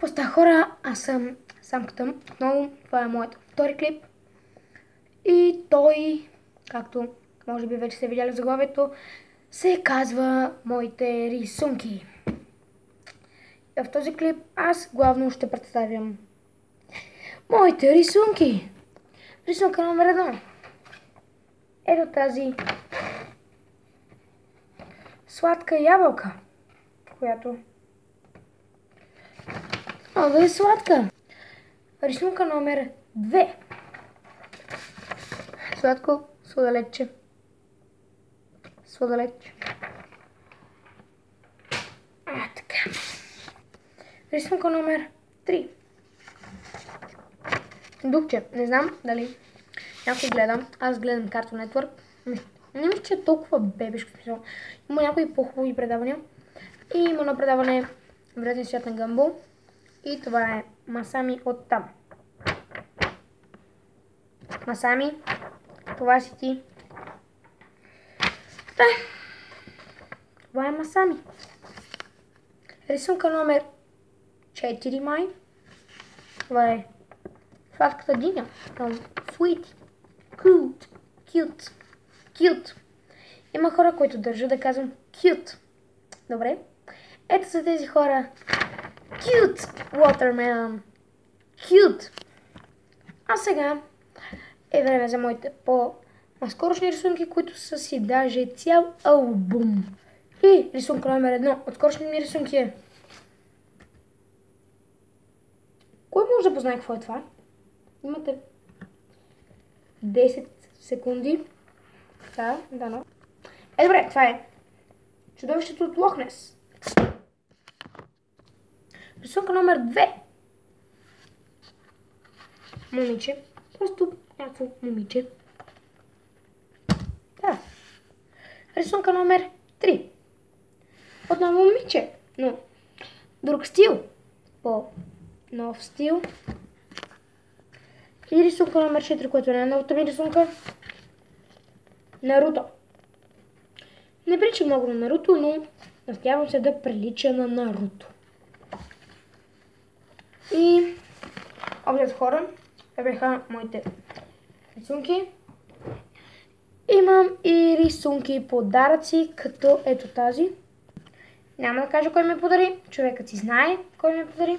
Просто хора, аз съм самката отново. Това е моят втори клип. И той, както може би вече сте видяли в заглавието, се казва Моите рисунки. И в този клип аз главно ще представям моите рисунки. Рисунка номер 1. Ето тази сладка ябълка, която много е сладка. Рисунка номер 2. Сладко сладоледче. Сладоледче. Така. Рисунка номер 3. Дукче. Не знам дали някой гледа. Аз гледам Cartoon Network. Не мисля, че е толкова бебешко смисъл. Има някои по-хубави предавания. И има едно предаване Вредният свят на Гъмбъл. И това е Масами от там. Масами, това си ти. Да. Това е Масами. Рисунка номер 4 май. Това е сладката диня. Sweet. Cute. Cute. Cute. Има хора, които държа да казвам cute. Добре. Ето са тези хора. Cute watermelon. Cute. А сега е време за моите по-скорошни рисунки, които са си даже цял албум. И рисунка номер 1 от скорошни ми рисунки е... Кой може да познае какво е това? Имате 10 секунди. Да, дано. Добре, това е чудовището от Лохнес. Рисунка номер 2. Момиче. Просто някакво момиче. Да. Рисунка номер 3. Отново момиче, но друг стил. По-нов стил. И рисунка номер 4, което е най-новата ми рисунка. Наруто. Не прилича много на Наруто, но надявам се да прилича на Наруто. И обзет хора, това бяха моите рисунки. Имам и рисунки подаръци, като ето тази. Няма да кажа кой ме подари, човекът си знае кой ме подари.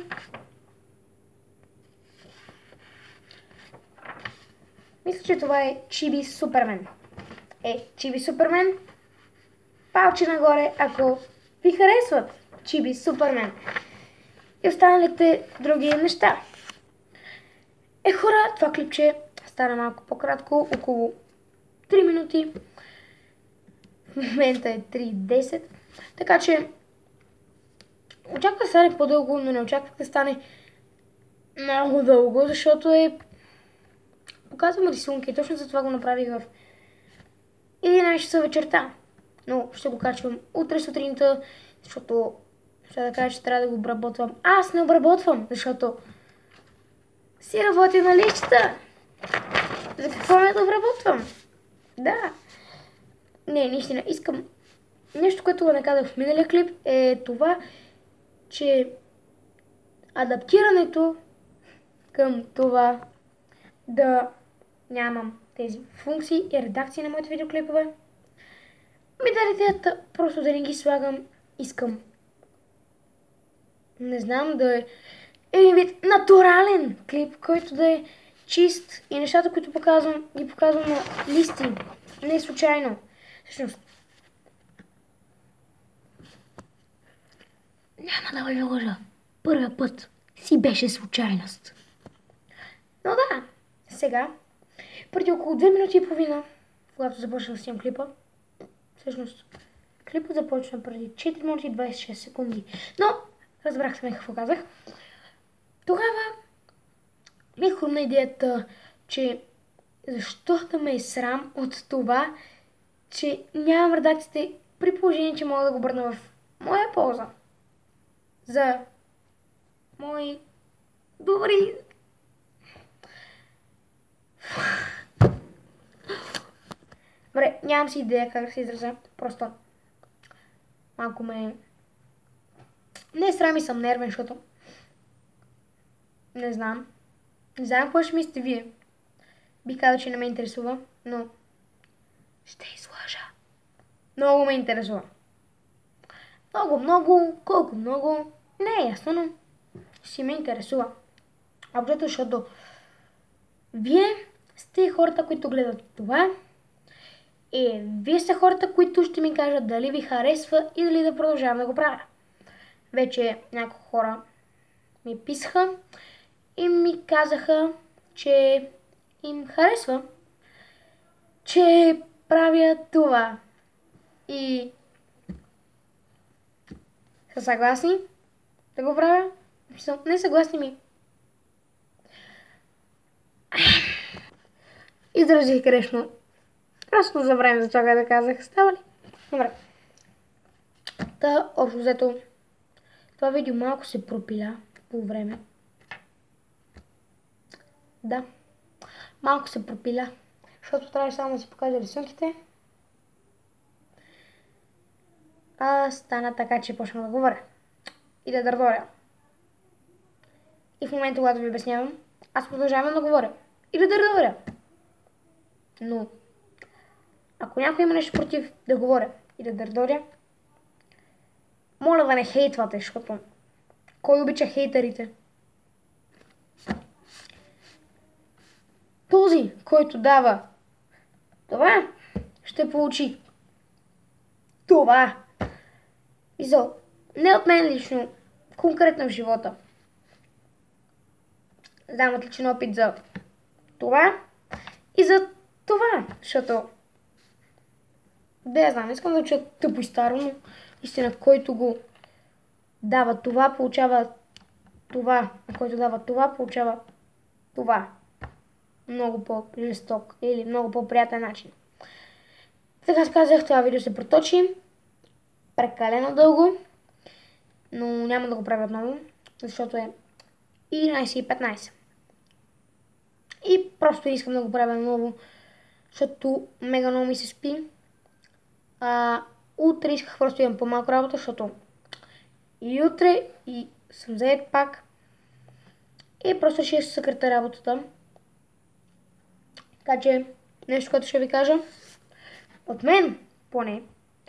Мисля, че това е Чиби Супермен. Чиби Супермен, палче нагоре, ако ви харесват Чиби Супермен и останалите други неща. Хора, това клипче стана малко по-кратко, около 3 минути. В момента е 3:10. Така че очаквах да стане по-дълго, но не очаквах да стане много дълго, защото показвам рисунки. Точно за това го направих в 11 часа вечерта. Но ще го качвам утре сутринта, защото ще да кажа, че трябва да го обработвам. Аз не обработвам, защото си работя на листчета. За какво ме да обработвам? Да. Не, наистина, искам... Нещо, което го наказах в миналия клип е това, че адаптирането към това да нямам тези функции и редакции на моите видеоклипове ми даде идеята просто да не ги слагам. Искам, не знам, да е един вид натурален клип, който да е чист и нещата, които ги показвам на листи. Не случайно. Всъщност, няма да ви лъжа. Първия път си беше случайност. Но да, сега, преди около 2 минути и половина, когато започнах да снимам клипа, всъщност, клипът започна преди 4 минути и 26 секунди. Но, разбрахте ме какво казах. Тогава ми хрумна идеята, че защо да ме е срам от това, че нямам редакциите, при положение, че мога да го обърна в моя полза. За мои добри... Добре, нямам си идея как да се изразя. Просто малко ме... Не срам и съм нервен, защото Не знам. Не знам какво ще мислите вие. Би казал, че не ме интересува, но ще излъжа. Много ме интересува. Много, колко много, не е ясно, но си ме интересува. Общо, защото вие сте хората, които гледат това. И вие сте хората, които ще ми кажат дали ви харесва и дали да продължавам да го правя. Вече няколко хора ми писаха и ми казаха, че им харесва, че правя това. И са съгласни да го правя? Не съгласни ми. Изразих грешно. Просто забравим за това, да казах. Става ли? Добре. Та, общо взето, това видео малко се пропиля по време. Да. Малко се пропиля. Защото трябва само да си покажа рисунките. Стана така, че почнах да говоря. И да дърдоря. И в момента, когато ви обяснявам, аз продължавам да говоря. И да дърдоря. Но ако някой има нещо против да говоря и да дърдоря, моля да не хейтвате, защото кой обича хейтерите? Този, който дава това, ще получи това. И не от мен лично, конкретно в живота. Знам отличен опит за това и за това, защото да, я знам, искам да уча тъпо и старо, но истина, който го дава това, получава това, а който дава това, получава това. Много по-жесток или много по-приятен начин. Така сказах, това видео се проточи прекалено дълго, но няма да го правя отново, защото е 11:15. И просто искам да го правя отново, защото мега много ми се спи. Утре исках просто имам по-малко работа, защото и утре и съм заед пак. И просто ще се съкрата работата. Така че нещо, което ще ви кажа. От мен, поне.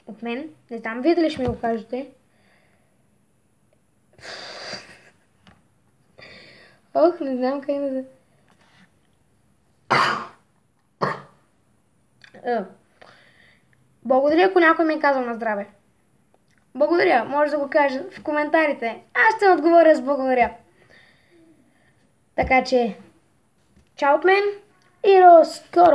От мен. Не знам вие дали ще ми го кажете. Ох, не знам как да... Благодаря, ако някой ми е казал на здраве. Благодаря, може да го кажа в коментарите. Аз ще отговоря с благодаря. Така че, чао от мен и до скоро!